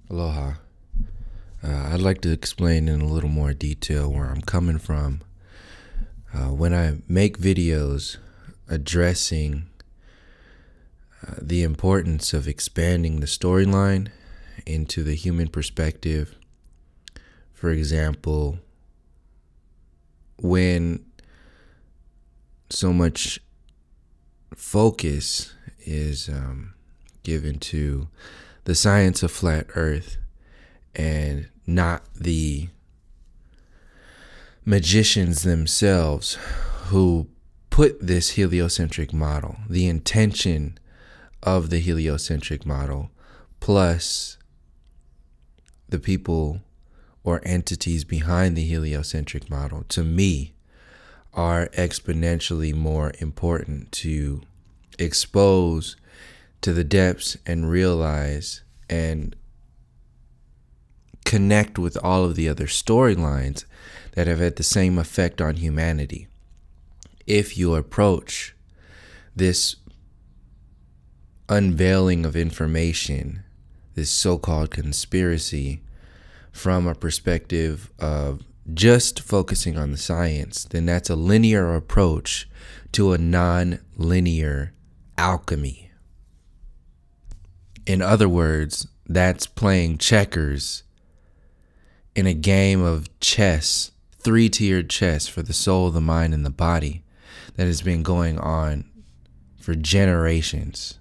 Aloha. I'd like to explain in a little more detail where I'm coming from. When I make videos addressing the importance of expanding the storyline into the human perspective, for example, when so much focus is given to the science of flat Earth and not the magicians themselves who put this heliocentric model, the intention of the heliocentric model, plus the people or entities behind the heliocentric model, to me, are exponentially more important to expose to the depths and realize and connect with all of the other storylines that have had the same effect on humanity. If you approach this unveiling of information, this so-called conspiracy, from a perspective of just focusing on the science, then that's a linear approach to a non-linear alchemy. In other words, that's playing checkers in a game of chess, three-tiered chess for the soul, the mind, and the body that has been going on for generations.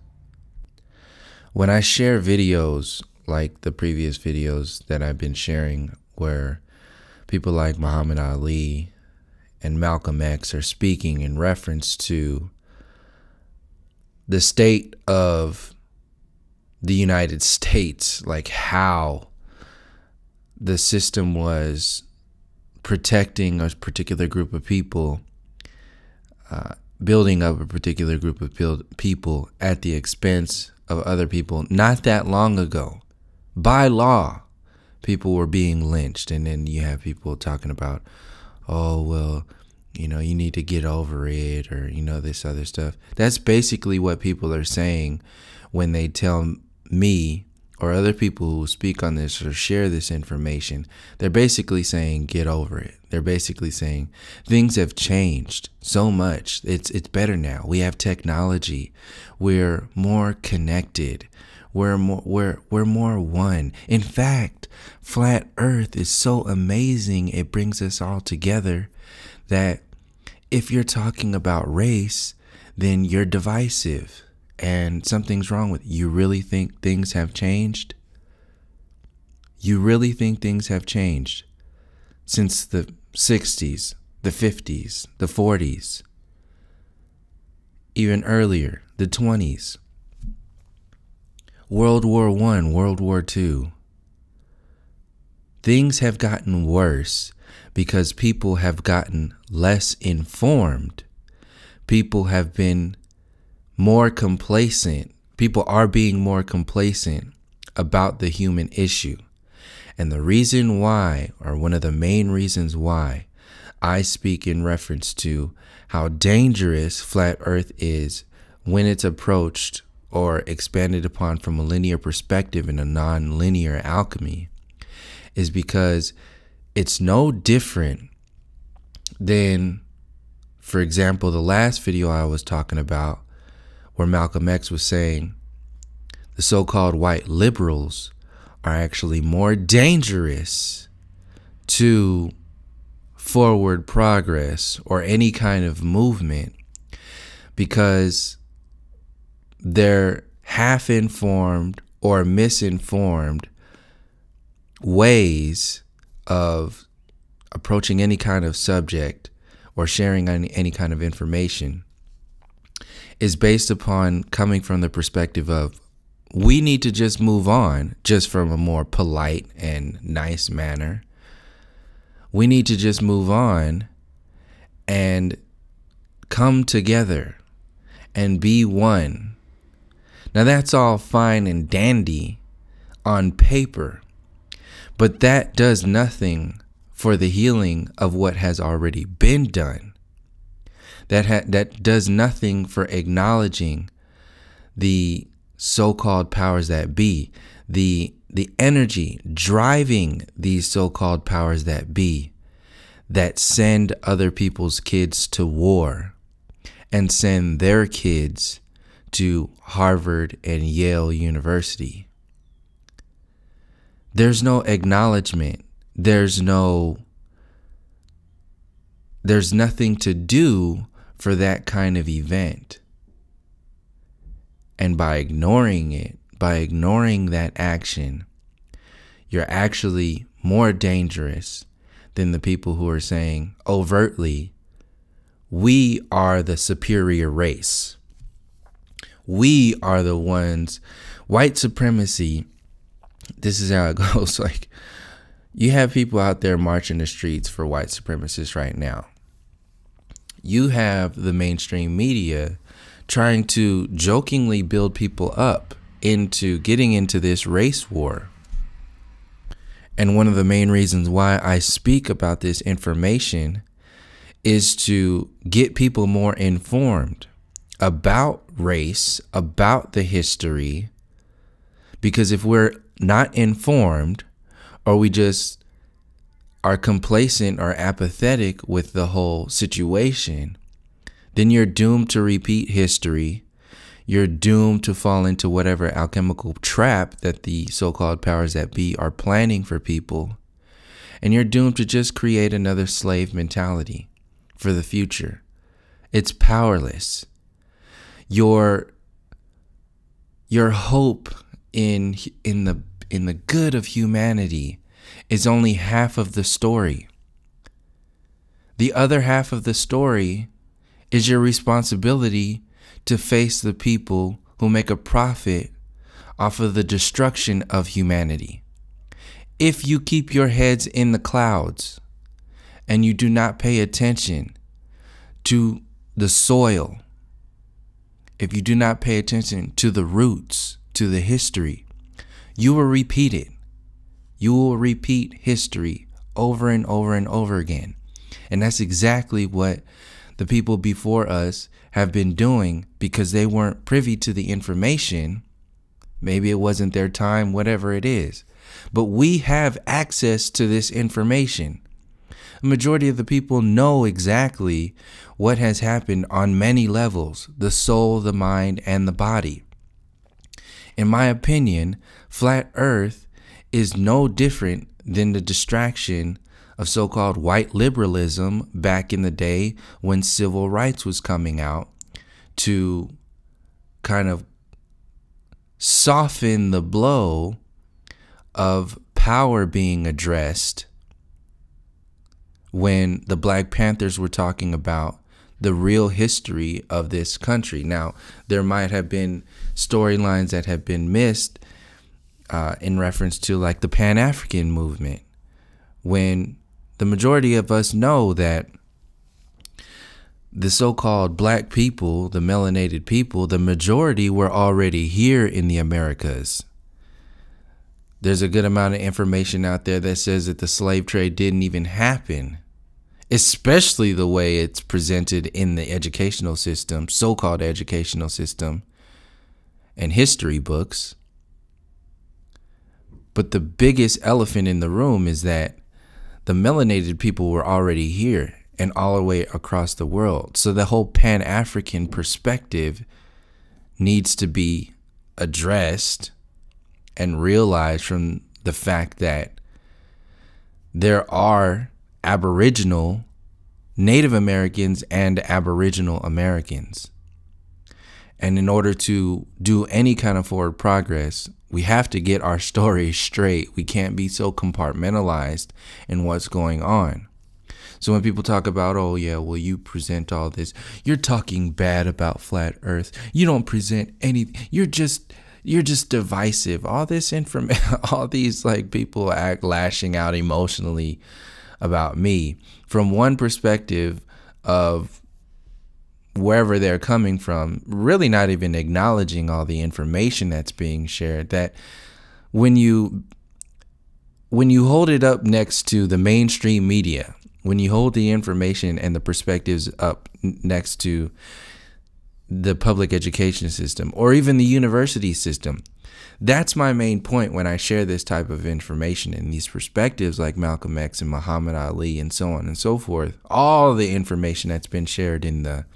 When I share videos like the previous videos that I've been sharing where people like Muhammad Ali and Malcolm X are speaking in reference to the state of the United States, like how the system was protecting a particular group of people, building up a particular group of people at the expense of other people. Not that long ago, by law, people were being lynched. And then you have people talking about, oh, well, you need to get over it, or, this other stuff. That's basically what people are saying when they tell me or other people who speak on this or share this information. They're basically saying, get over it. They're basically saying things have changed so much. It's better now. We have technology. We're more connected. We're more one. In fact, flat Earth is so amazing. It brings us all together that if you're talking about race, then you're divisive. And something's wrong with you. You really think things have changed? You really think things have changed since the 60s, the 50s, the 40s, even earlier, the 20s, World War I, World War II. Things have gotten worse because people have gotten less informed. People have been more complacent. People are being more complacent about the human issue. And the reason why, or one of the main reasons why, I speak in reference to how dangerous flat Earth is when it's approached or expanded upon from a linear perspective in a non-linear alchemy, is because it's no different than, for example, the last video I was talking about, where Malcolm X was saying the so-called white liberals are actually more dangerous to forward progress or any kind of movement because they're half-informed or misinformed ways of approaching any kind of subject or sharing any kind of information is based upon coming from the perspective of, we need to just move on just from a more polite and nice manner. We need to just move on and come together and be one. Now that's all fine and dandy on paper, but that does nothing for the healing of what has already been done. That does nothing for acknowledging the so-called powers that be, the the energy driving these so-called powers that be, that send other people's kids to war and send their kids to Harvard and Yale University. There's no acknowledgement. There's nothing to do for that kind of event. And by ignoring it, by ignoring that action, you're actually more dangerous than the people who are saying overtly, we are the superior race. We are the ones. White supremacy, this is how it goes. Like, you have people out there marching the streets for white supremacists right now. You have the mainstream media trying to jokingly build people up into getting into this race war. And one of the main reasons why I speak about this information is to get people more informed about race, about the history. Because if we're not informed, or we just are complacent or apathetic with the whole situation, then you're doomed to repeat history. You're doomed to fall into whatever alchemical trap that the so-called powers that be are planning for people. And you're doomed to just create another slave mentality for the future. It's powerless. Your hope in the good of humanity is only half of the story. The other half of the story is your responsibility to face the people who make a profit off of the destruction of humanity. If you keep your heads in the clouds and you do not pay attention to the soil, if you do not pay attention to the roots, to the history, you will repeat it. You will repeat history over and over and over again. And that's exactly what the people before us have been doing, because they weren't privy to the information. Maybe it wasn't their time, whatever it is. But we have access to this information. The majority of the people know exactly what has happened on many levels: the soul, the mind, and the body. In my opinion, flat earth is no different than the distraction of so-called white liberalism back in the day when civil rights was coming out, to kind of soften the blow of power being addressed when the Black Panthers were talking about the real history of this country. Now, there might have been storylines that have been missed in reference to like the Pan-African movement, when the majority of us know that the so-called black people, the melanated people, the majority were already here in the Americas. There's a good amount of information out there that says that the slave trade didn't even happen, especially the way it's presented in the educational system, so-called educational system, and history books. But the biggest elephant in the room is that the melanated people were already here and all the way across the world. So the whole Pan-African perspective needs to be addressed and realized from the fact that there are Aboriginal, Native Americans, and Aboriginal Americans. And in order to do any kind of forward progress, we have to get our story straight. We can't be so compartmentalized in what's going on. So when people talk about, oh yeah, well, you present all this, you're talking bad about flat earth. You don't present anything. You're just divisive. All this information, all these like people lashing out emotionally about me from one perspective of wherever they're coming from, really not even acknowledging all the information that's being shared. That when you hold it up next to the mainstream media, when you hold the information and the perspectives up next to the public education system or even the university system, That's my main point when I share this type of information and these perspectives like Malcolm X and Muhammad Ali and so on and so forth. All the information that's been shared in the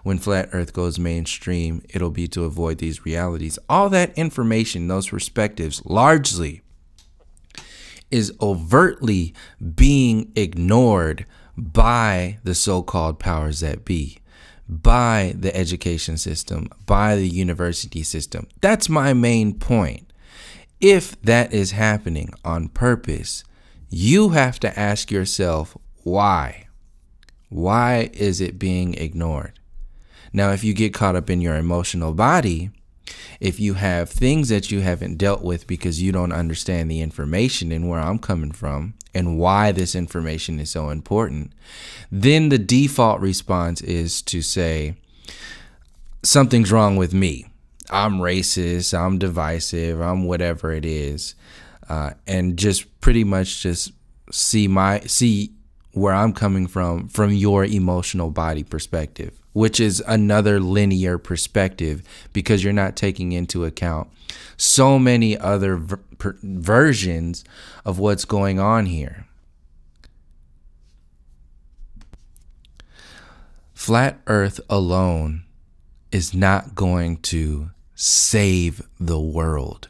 When Flat Earth Goes Mainstream, It'll Be to Avoid These Realities. All that information, those perspectives, largely is overtly being ignored by the so-called powers that be, by the education system, by the university system. That's my main point. If that is happening on purpose, you have to ask yourself, why? Why is it being ignored? Now, if you get caught up in your emotional body, if you have things that you haven't dealt with because you don't understand the information and where I'm coming from and why this information is so important, then the default response is to say, something's wrong with me. I'm racist, I'm divisive, I'm whatever it is. And just pretty much just see where I'm coming from your emotional body perspective, which is another linear perspective because you're not taking into account so many other versions of what's going on here. Flat Earth alone is not going to save the world.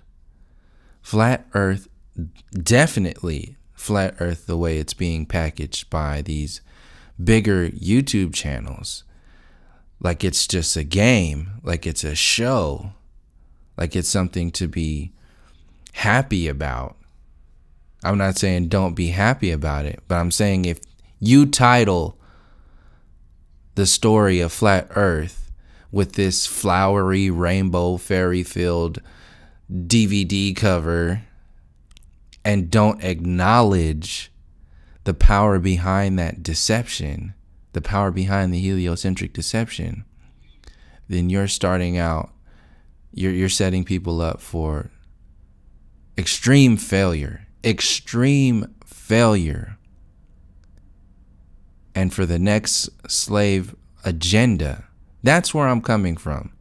Flat Earth, definitely Flat Earth the way it's being packaged by these bigger YouTube channels, like it's just a game, like it's a show, like it's something to be happy about. I'm not saying don't be happy about it, but I'm saying if you title the story of Flat Earth with this flowery, rainbow, fairy-filled DVD cover and don't acknowledge the power behind that deception, the power behind the heliocentric deception, then you're starting out, you're setting people up for extreme failure. And for the next slave agenda. That's where I'm coming from.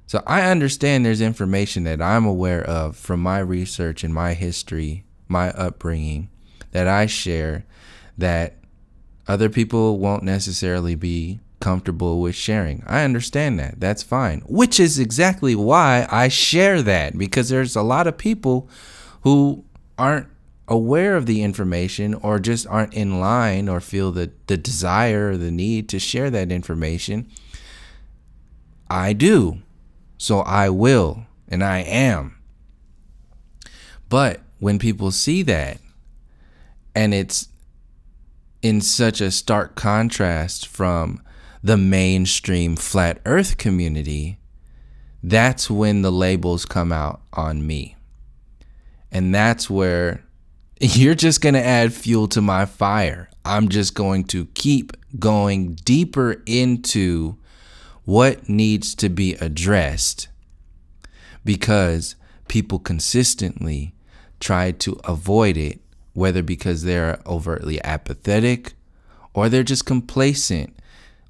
So I understand there's information that I'm aware of from my research and my history, my upbringing, that I share that other people won't necessarily be comfortable with sharing. I understand that. That's fine. Which is exactly why I share that, because there's a lot of people who aren't aware of the information or just aren't in line or feel the desire or the need to share that information. I do. So I will, and I am. But when people see that, and it's in such a stark contrast from the mainstream flat earth community, that's when the labels come out on me. And that's where you're just going to add fuel to my fire. I'm just going to keep going deeper into what needs to be addressed because people consistently try to avoid it, whether because they're overtly apathetic or they're just complacent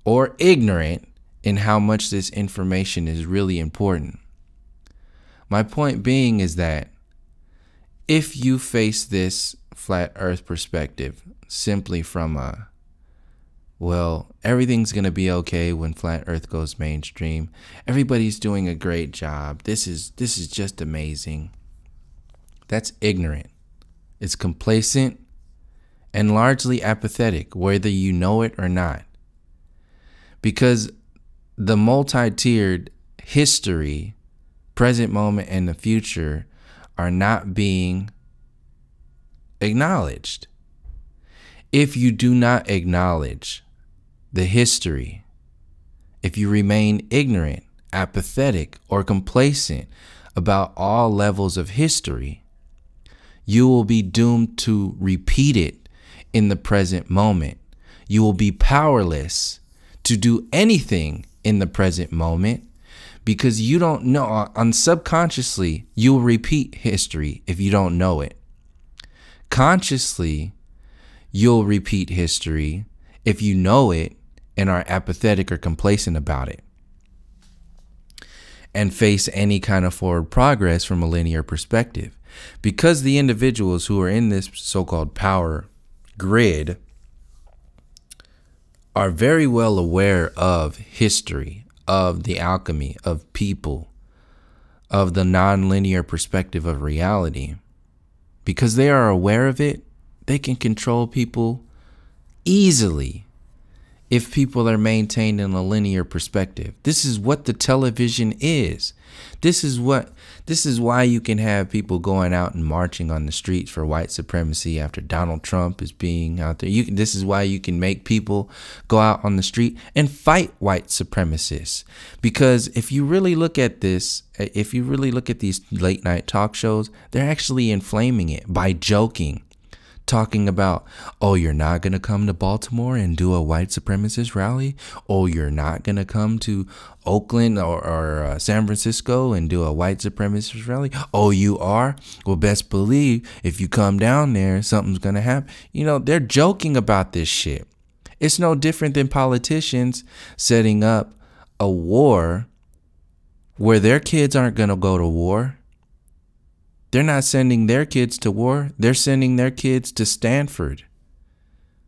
or ignorant in how much this information is really important. My point being is that if you face this flat earth perspective simply from a, well, everything's going to be okay when flat earth goes mainstream, everybody's doing a great job, this is just amazing, that's ignorant. It's complacent and largely apathetic, whether you know it or not. Because the multi-tiered history, present moment, and the future are not being acknowledged. If you do not acknowledge the history, if you remain ignorant, apathetic, or complacent about all levels of history, you will be doomed to repeat it in the present moment. You will be powerless to do anything in the present moment because you don't know, subconsciously, you'll repeat history if you don't know it. Consciously, you'll repeat history if you know it and are apathetic or complacent about it. and face any kind of forward progress from a linear perspective. Because the individuals who are in this so-called power grid are very well aware of history, of the alchemy, of people, of the non-linear perspective of reality. Because they are aware of it, they can control people easily if people are maintained in a linear perspective. This is what the television is. This is why you can have people going out and marching on the streets for white supremacy after Donald Trump is being out there. This is why you can make people go out on the street and fight white supremacists. Because if you really look at this, if you really look at these late night talk shows, they're actually inflaming it by joking. Talking about, oh, you're not going to come to Baltimore and do a white supremacist rally? Oh, you're not going to come to Oakland or San Francisco and do a white supremacist rally? Oh, you are? Well, best believe if you come down there, something's going to happen. You know, they're joking about this shit. It's no different than politicians setting up a war where their kids aren't going to go to war. They're not sending their kids to war. They're sending their kids to Stanford.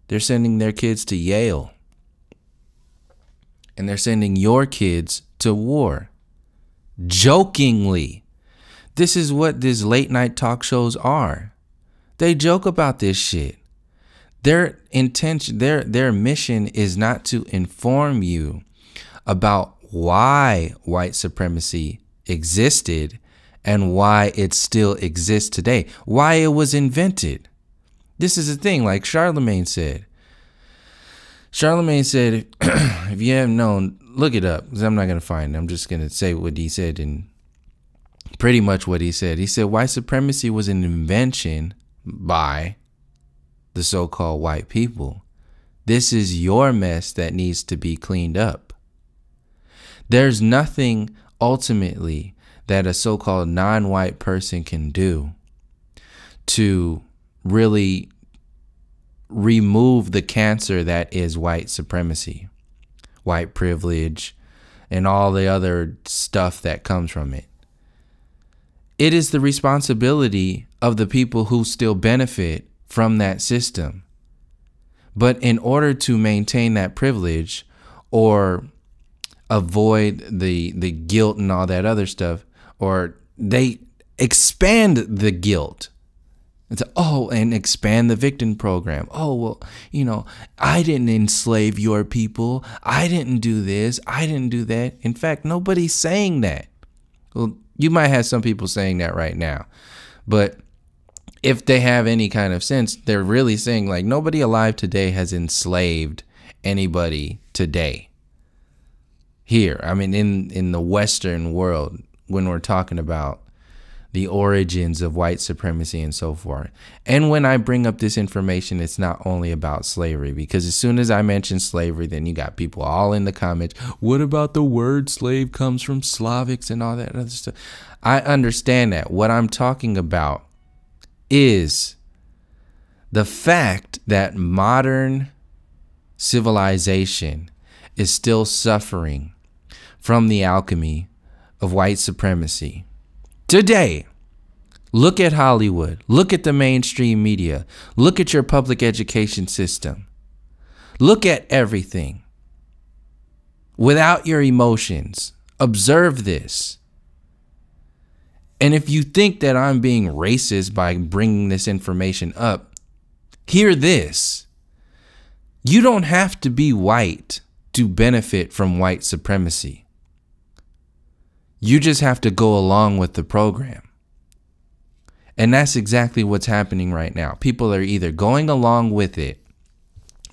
They're sending their kids to Yale. And they're sending your kids to war. Jokingly. This is what these late night talk shows are. They joke about this shit. Their intention, their mission is not to inform you about why white supremacy existed and why it still exists today, why it was invented. This is the thing, like Charlemagne said. Charlemagne said, if you haven't known, look it up, because I'm not going to find it. I'm just going to say what he said, and pretty much what he said. He said white supremacy was an invention by the so-called white people. This is your mess that needs to be cleaned up. There's nothing ultimately that a so-called non-white person can do to really remove the cancer that is white supremacy, white privilege, and all the other stuff that comes from it. It is the responsibility of the people who still benefit from that system. But in order to maintain that privilege or avoid the guilt and all that other stuff, or they expand the guilt. It's and expand the victim program. Oh, well, you know, I didn't enslave your people. I didn't do this. I didn't do that. In fact, nobody's saying that. Well, you might have some people saying that right now. But if they have any kind of sense, they're really saying like nobody alive today has enslaved anybody today. Here, I mean, in the Western world, when we're talking about the origins of white supremacy and so forth. And when I bring up this information, it's not only about slavery, because as soon as I mention slavery, then you got people all in the comments. What about the word slave comes from Slavics and all that other stuff? I understand that. What I'm talking about is the fact that modern civilization is still suffering from the alchemy of white supremacy. Today, look at Hollywood. Look at the mainstream media. Look at your public education system. Look at everything without your emotions. Observe this. And if you think that I'm being racist by bringing this information up, hear this. You don't have to be white to benefit from white supremacy. You just have to go along with the program. And that's exactly what's happening right now. People are either going along with it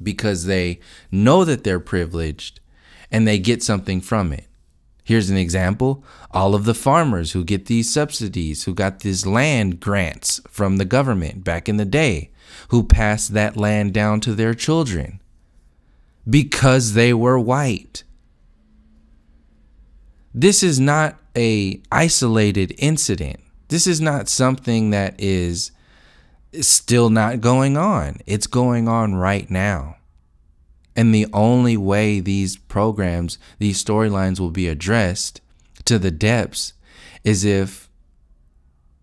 because they know that they're privileged and they get something from it. Here's an example. All of the farmers who get these subsidies, who got these land grants from the government back in the day, who passed that land down to their children because they were white. This is not an isolated incident. This is not something that is still not going on. It's going on right now. And the only way these programs, these storylines will be addressed to the depths is if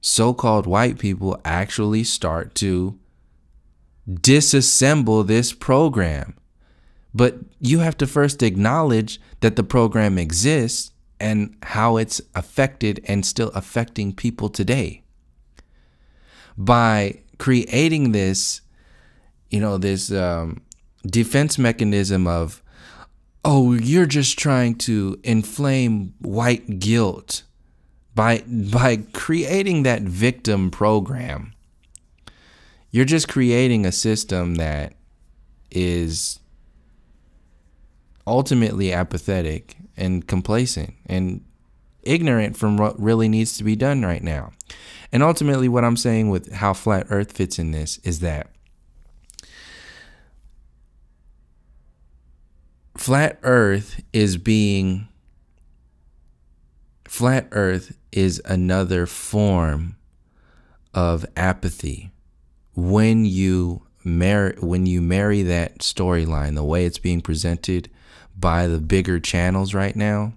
so-called white people actually start to disassemble this program. But you have to first acknowledge that the program exists and how it's affected and still affecting people today. By creating this, this defense mechanism of, oh, you're just trying to inflame white guilt. By creating that victim program, you're just creating a system that is ultimately apathetic and complacent and ignorant from what really needs to be done right now. And ultimately what I'm saying with how flat earth fits in this is that flat earth is another form of apathy. When you marry that storyline, the way it's being presented by the bigger channels right now,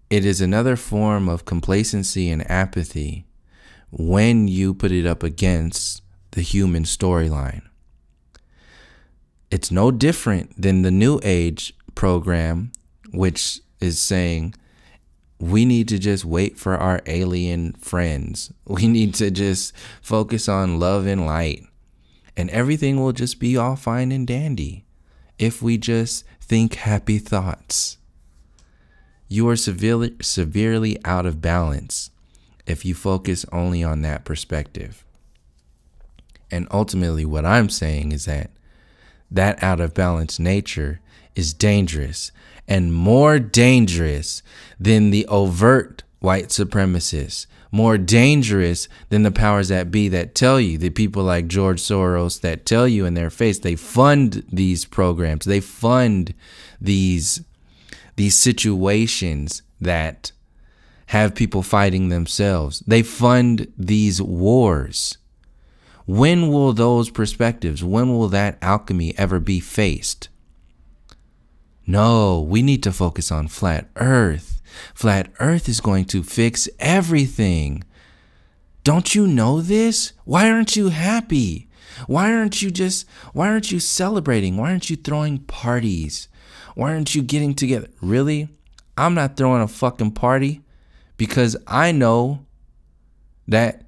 it is another form of complacency and apathy when you put it up against the human storyline. It's no different than the New Age program, which is saying we need to just wait for our alien friends. We need to just focus on love and light, and everything will just be all fine and dandy if we just think happy thoughts. You are severely out of balance if you focus only on that perspective. And ultimately what I'm saying is that out of balance nature is dangerous, and more dangerous than the overt white supremacists, more dangerous than the powers that be that tell you, the people like George Soros that tell you in their face, they fund these programs, they fund these situations that have people fighting themselves. They fund these wars. When will those perspectives, when will that alchemy ever be faced? No, we need to focus on flat earth. Flat earth is going to fix everything. Don't you know this? Why aren't you happy? Why aren't you celebrating? Why aren't you throwing parties? Why aren't you getting together? Really? I'm not throwing a fucking party because I know that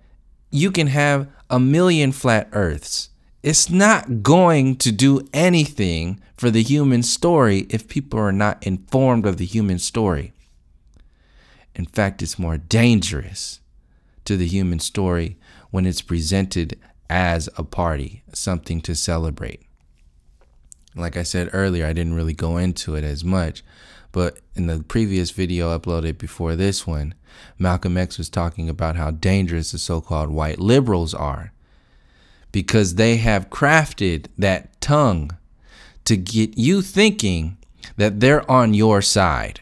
you can have 1,000,000 flat earths. It's not going to do anything for the human story if people are not informed of the human story. In fact, it's more dangerous to the human story when it's presented as a party, something to celebrate. Like I said earlier, I didn't really go into it as much, but in the previous video uploaded before this one, Malcolm X was talking about how dangerous the so-called white liberals are, because they have crafted that tongue to get you thinking that they're on your side,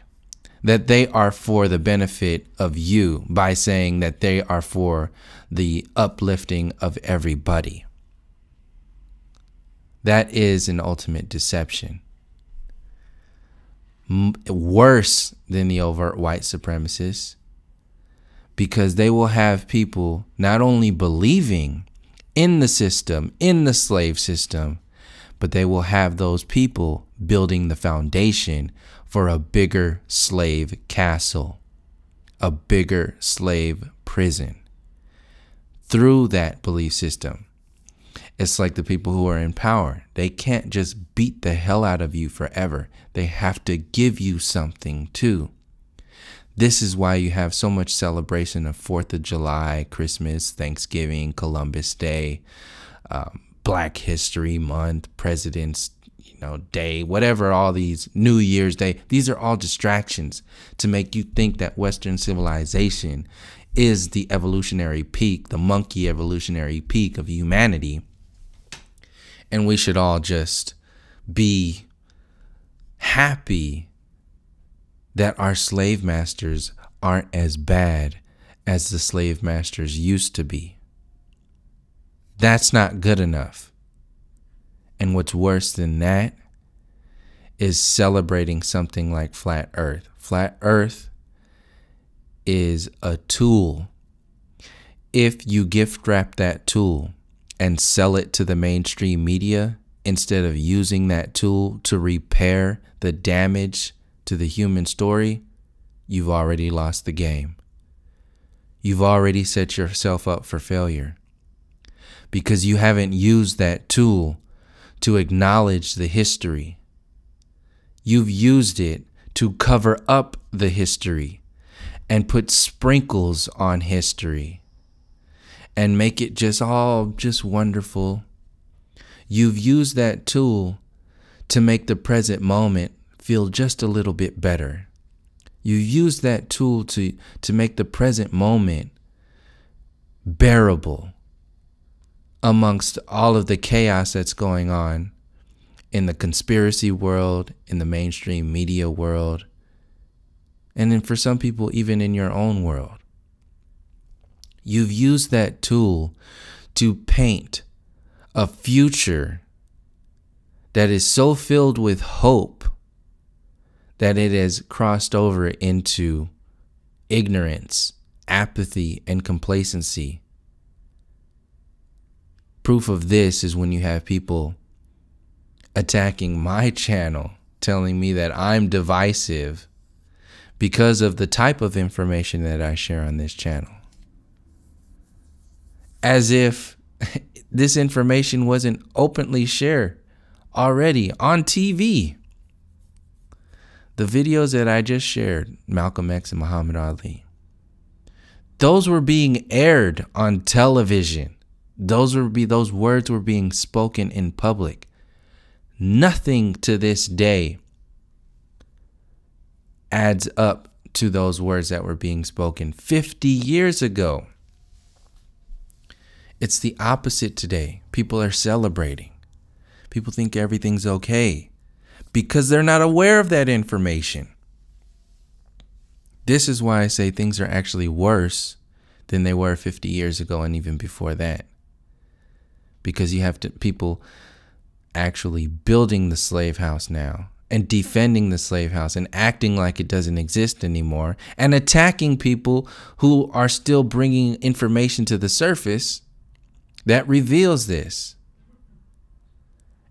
that they are for the benefit of you, by saying that they are for the uplifting of everybody. That is an ultimate deception. Worse than the overt white supremacists, because they will have people not only believing in the system, in the slave system, but they will have those people building the foundation for a bigger slave castle, a bigger slave prison through that belief system. It's like the people who are in power. They can't just beat the hell out of you forever. They have to give you something too. This is why you have so much celebration of 4th of July, Christmas, Thanksgiving, Columbus Day, Black History Month, President's Day, whatever, all these, New Year's Day. These are all distractions to make you think that Western civilization is the evolutionary peak, the monkey evolutionary peak of humanity. And we should all just be happy that our slave masters aren't as bad as the slave masters used to be. That's not good enough. And what's worse than that is celebrating something like flat earth. Flat earth is a tool. If you gift wrap that tool and sell it to the mainstream media instead of using that tool to repair the damage to the human story, you've already lost the game. You've already set yourself up for failure because you haven't used that tool to acknowledge the history. You've used it to cover up the history and put sprinkles on history and make it just wonderful. You've used that tool to make the present moment feel just a little bit better. You use that tool to make the present moment bearable amongst all of the chaos that's going on in the conspiracy world, in the mainstream media world, and then for some people, even in your own world. You've used that tool to paint a future that is so filled with hope that it has crossed over into ignorance, apathy, and complacency. Proof of this is when you have people attacking my channel, telling me that I'm divisive because of the type of information that I share on this channel. As if this information wasn't openly shared already on TV. The videos that I just shared, Malcolm X and Muhammad Ali, those were being aired on television. Those words were being spoken in public. Nothing to this day adds up to those words that were being spoken 50 years ago. It's the opposite today. People are celebrating. People think everything's okay because they're not aware of that information. This is why I say things are actually worse than they were 50 years ago and even before that. Because you have people actually building the slave house now and defending the slave house and acting like it doesn't exist anymore and attacking people who are still bringing information to the surface that reveals this.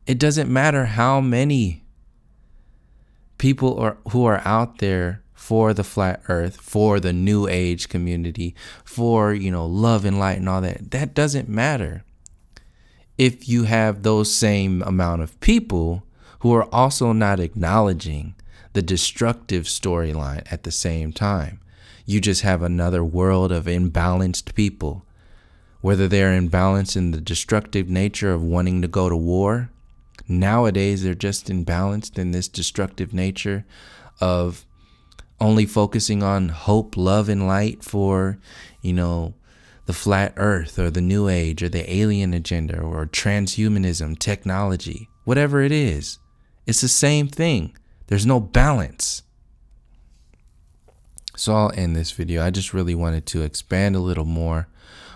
It doesn't matter how many people who are out there for the flat earth, for the new age community, for, love and light and all that. That doesn't matter if you have those same amount of people who are also not acknowledging the destructive storyline at the same time. You just have another world of imbalanced people, whether they're imbalanced in the destructive nature of wanting to go to war. Nowadays, they're just imbalanced in this destructive nature of only focusing on hope, love, and light for, the flat earth or the new age or the alien agenda or transhumanism, technology, whatever it is. It's the same thing. There's no balance. So I'll end this video. I just really wanted to expand a little more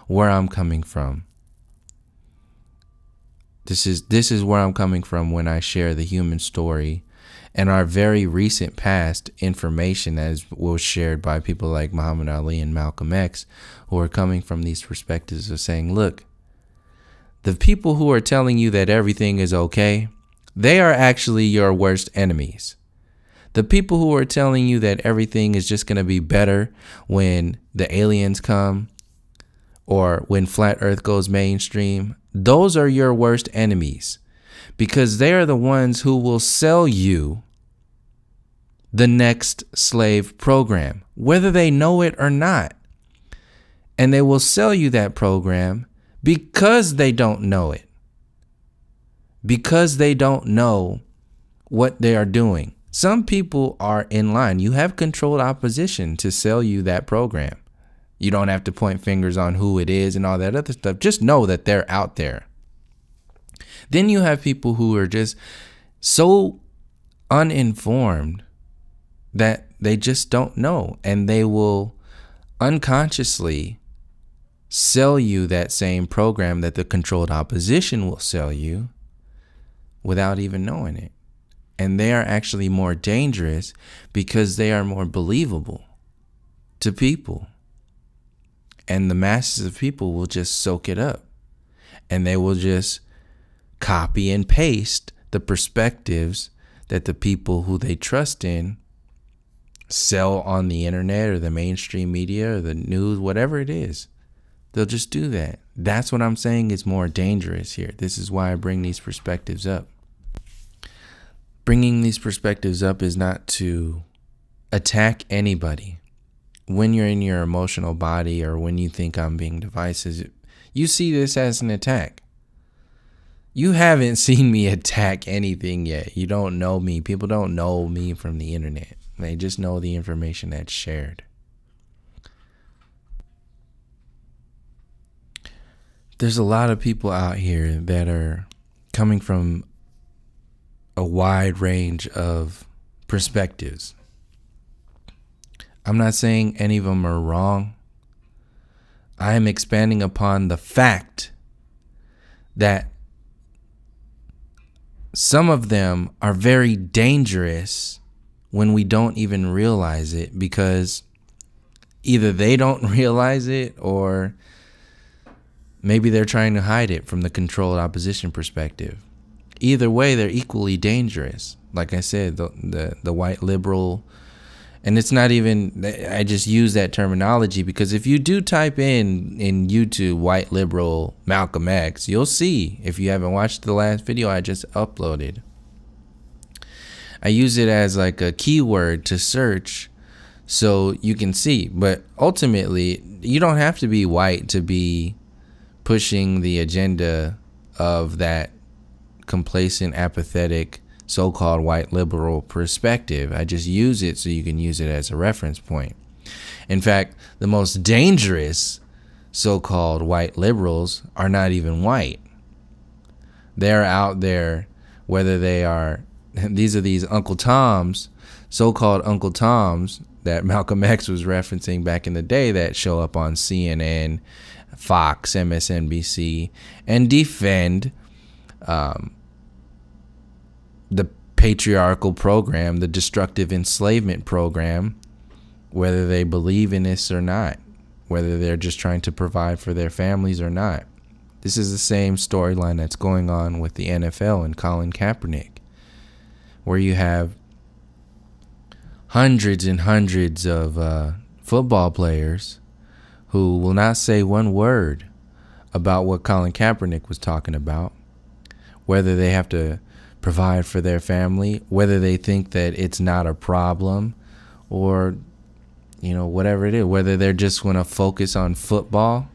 where I'm coming from. This is where I'm coming from when I share the human story and our very recent past information as was shared by people like Muhammad Ali and Malcolm X, who are coming from these perspectives of saying, look, the people who are telling you that everything is okay, they are actually your worst enemies. The people who are telling you that everything is just going to be better when the aliens come or when flat earth goes mainstream, those are your worst enemies. Because they are the ones who will sell you the next slave program, whether they know it or not. And they will sell you that program because they don't know it. Because they don't know what they are doing. Some people are in line. You have controlled opposition to sell you that program. You don't have to point fingers on who it is and all that other stuff. Just know that they're out there. Then you have people who are just so uninformed that they just don't know, and they will unconsciously sell you that same program that the controlled opposition will sell you without even knowing it. And they are actually more dangerous because they are more believable. to people. And the masses of people will just soak it up. And they will just copy and paste the perspectives that the people who they trust in sell on the internet or the mainstream media or the news, whatever it is. They'll just do that. That's what I'm saying is more dangerous here. This is why I bring these perspectives up. Bringing these perspectives up is not to attack anybody. When you're in your emotional body or when you think I'm being divisive, you see this as an attack. You haven't seen me attack anything yet. You don't know me. People don't know me from the internet. They just know the information that's shared. There's a lot of people out here that are coming from a wide range of perspectives. I'm not saying any of them are wrong. I am expanding upon the fact that some of them are very dangerous when we don't even realize it, because either they don't realize it or maybe they're trying to hide it from the controlled opposition perspective. Either way, they're equally dangerous. Like I said, the white liberal, and it's not even, I just use that terminology because if you do type in YouTube white liberal Malcolm X, you'll see, if you haven't watched the last video I just uploaded, I use it as like a keyword to search so you can see. But ultimately, you don't have to be white to be pushing the agenda of that complacent, apathetic, so-called white liberal perspective. I just use it so you can use it as a reference point. In fact, the most dangerous so-called white liberals are not even white. They're out there, whether they are, these are these Uncle Toms, so-called Uncle Toms that Malcolm X was referencing back in the day, that show up on CNN, Fox, MSNBC, and defend the patriarchal program, the destructive enslavement program, whether they believe in this or not, whether they're just trying to provide for their families or not. This is the same storyline that's going on with the NFL and Colin Kaepernick, where you have hundreds and hundreds of football players who will not say one word about what Colin Kaepernick was talking about, whether they have to provide for their family, whether they think that it's not a problem, or, you know, whatever it is, whether they're just going to focus on football.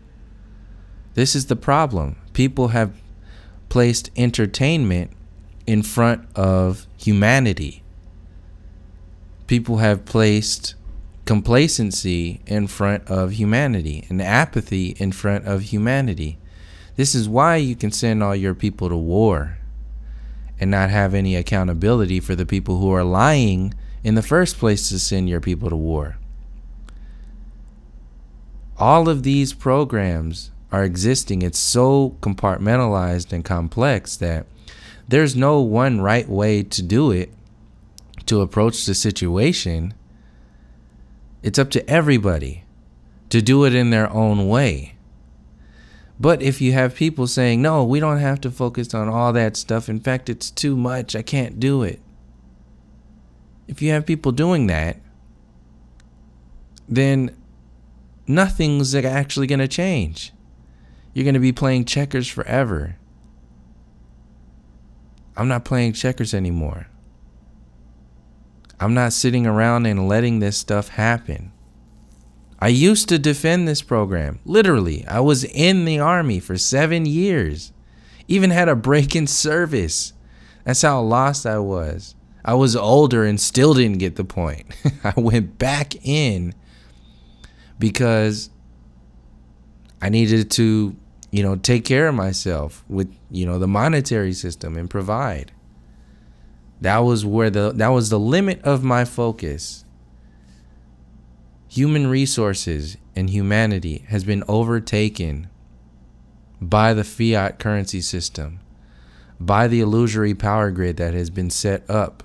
This is the problem. People have placed entertainment in front of humanity. People have placed complacency in front of humanity and apathy in front of humanity. This is why you can send all your people to war and not have any accountability for the people who are lying in the first place to send your people to war. All of these programs are existing. It's so compartmentalized and complex that there's no one right way to do it, to approach the situation. It's up to everybody to do it in their own way. But if you have people saying, no, we don't have to focus on all that stuff. In fact, it's too much. I can't do it. If you have people doing that, then nothing's actually going to change. You're going to be playing checkers forever. I'm not playing checkers anymore. I'm not sitting around and letting this stuff happen. I used to defend this program. Literally, I was in the Army for 7 years. Even had a break in service. That's how lost I was. I was older and still didn't get the point. I went back in because I needed to, take care of myself with, the monetary system and provide. That was the limit of my focus. Human resources and humanity has been overtaken by the fiat currency system, by the illusory power grid that has been set up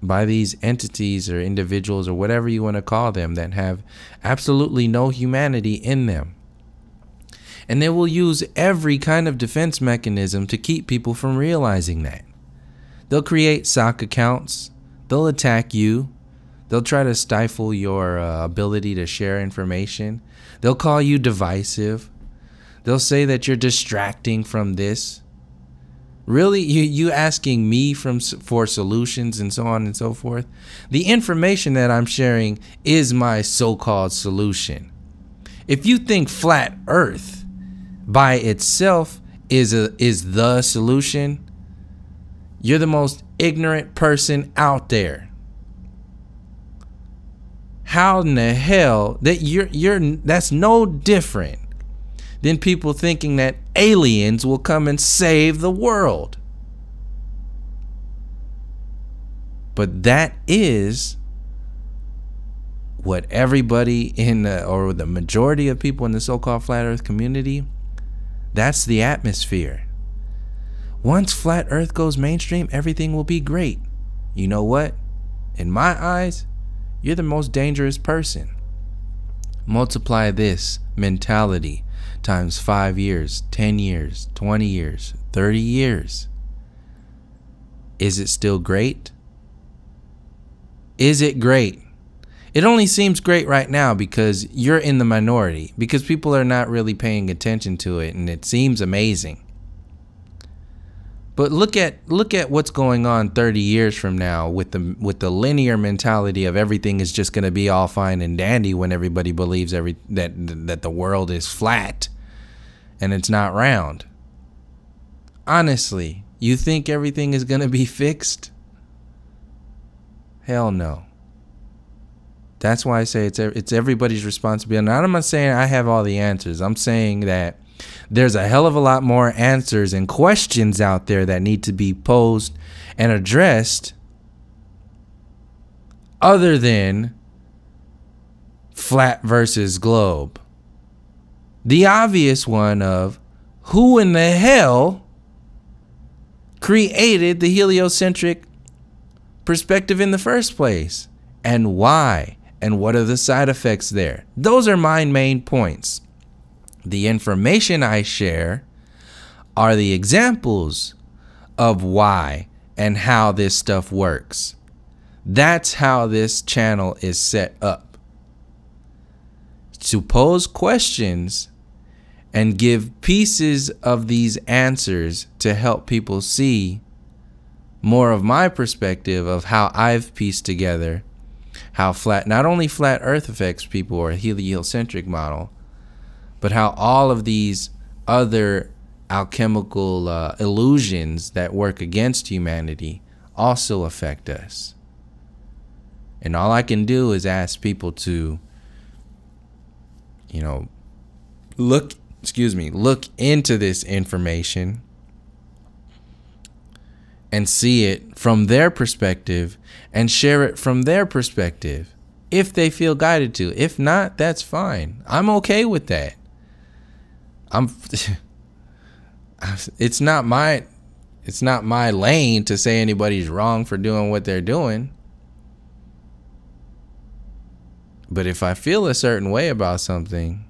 by these entities or individuals or whatever you want to call them that have absolutely no humanity in them. And they will use every kind of defense mechanism to keep people from realizing that. They'll create sock accounts. They'll attack you. They'll try to stifle your ability to share information. They'll call you divisive. They'll say that you're distracting from this. Really, you asking me for solutions and so on and so forth? The information that I'm sharing is my so-called solution. If you think flat Earth by itself is the solution, you're the most ignorant person out there. How in the hell that that's no different than people thinking that aliens will come and save the world. But that is what everybody or the majority of people in the so-called flat earth community, that's the atmosphere. Once flat earth goes mainstream, everything will be great. You know what? In my eyes, you're the most dangerous person. Multiply this mentality times 5 years, 10 years, 20 years, 30 years. Is it still great? Is it great? It only seems great right now because you're in the minority, because people are not really paying attention to it, and it seems amazing. But look at what's going on 30 years from now with the linear mentality of everything is just going to be all fine and dandy when everybody believes that the world is flat and it's not round. Honestly, you think everything is going to be fixed? Hell no. That's why I say it's everybody's responsibility. Now, I'm not saying I have all the answers. I'm saying that there's a hell of a lot more answers and questions out there that need to be posed and addressed other than flat versus globe. The obvious one of who in the hell created the heliocentric perspective in the first place, and why, and what are the side effects there? Those are my main points. The information I share are the examples of why and how this stuff works. That's how this channel is set up. To pose questions and give pieces of these answers to help people see more of my perspective of how I've pieced together how not only flat earth affects people or a heliocentric model, but how all of these other alchemical illusions that work against humanity also affect us. And all I can do is ask people to, look into this information and see it from their perspective and share it from their perspective if they feel guided to. If not, that's fine. I'm okay with that. It's not my lane to say anybody's wrong for doing what they're doing. But if I feel a certain way about something,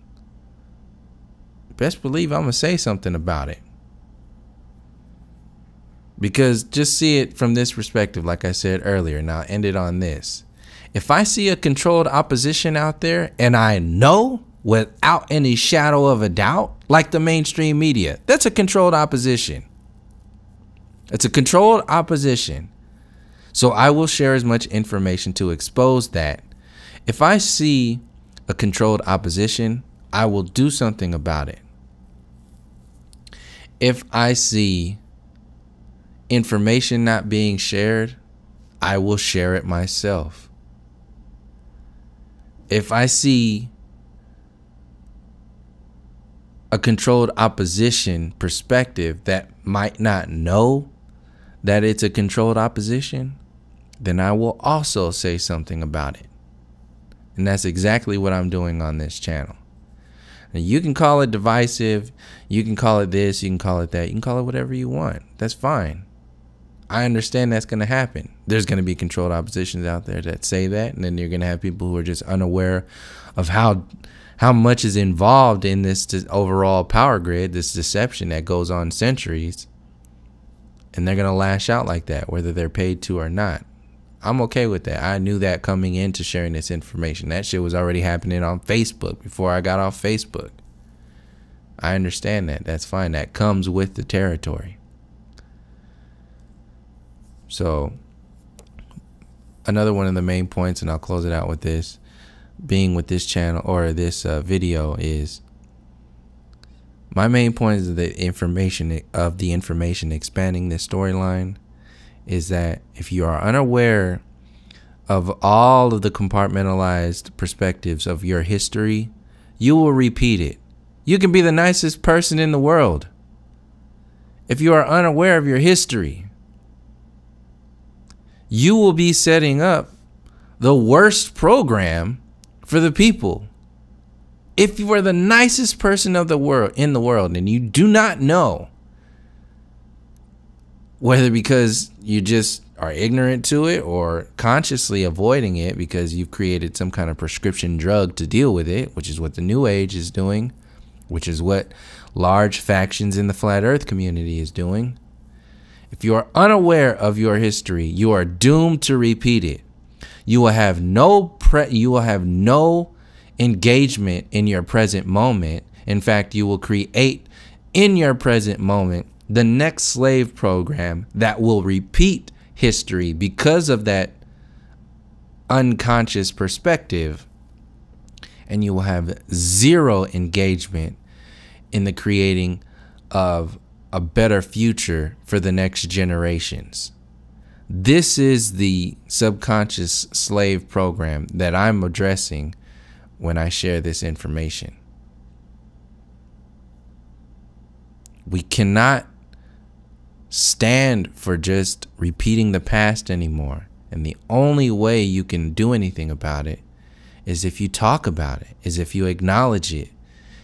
best believe I'm going to say something about it. Because just see it from this perspective, like I said earlier, and I'll end it on this. If I see a controlled opposition out there, and I know without any shadow of a doubt, like the mainstream media, that's a controlled opposition. It's a controlled opposition. So I will share as much information to expose that. If I see a controlled opposition, I will do something about it. If I see information not being shared, I will share it myself. If I see a controlled opposition perspective that might not know that it's a controlled opposition, then I will also say something about it. And that's exactly what I'm doing on this channel. Now, you can call it divisive, you can call it this, you can call it that, you can call it whatever you want. That's fine. I understand that's going to happen. there's going to be controlled oppositions out there that say that, and then you're going to have people who are just unaware of how much is involved in this overall power grid, this deception that goes on centuries, and they're going to lash out like that, whether they're paid to or not. I'm okay with that. I knew that coming into sharing this information. That shit was already happening on Facebook before I got off Facebook. I understand that. That's fine. That comes with the territory. So another one of the main points, and I'll close it out with this, being with this channel or this video, is my main point is the information expanding this storyline, is that if you are unaware of all of the compartmentalized perspectives of your history, you will repeat it. You can be the nicest person in the world. If you are unaware of your history, you will be setting up the worst program for the people. If you are the nicest person of the world in the world and you do not know, whether because you just are ignorant to it or consciously avoiding it because you've created some kind of prescription drug to deal with it, which is what the New Age is doing, which is what large factions in the flat earth community is doing. If you are unaware of your history, you are doomed to repeat it. You will have no engagement in your present moment. In fact, you will create in your present moment the next slave program that will repeat history because of that unconscious perspective, and you will have zero engagement in the creating of a better future for the next generations. This is the subconscious slave program that I'm addressing when I share this information. We cannot stand for just repeating the past anymore. And the only way you can do anything about it is if you talk about it, is if you acknowledge it,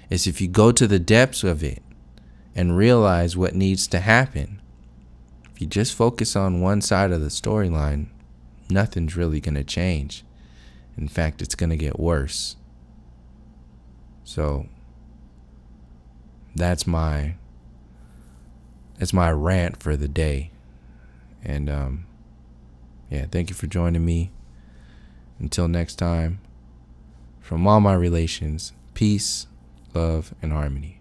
is if you go to the depths of it and realize what needs to happen. If you just focus on one side of the storyline, nothing's really going to change. In fact, it's going to get worse. So that's my rant for the day. And yeah, thank you for joining me. Until next time, from all my relations, peace, love, and harmony.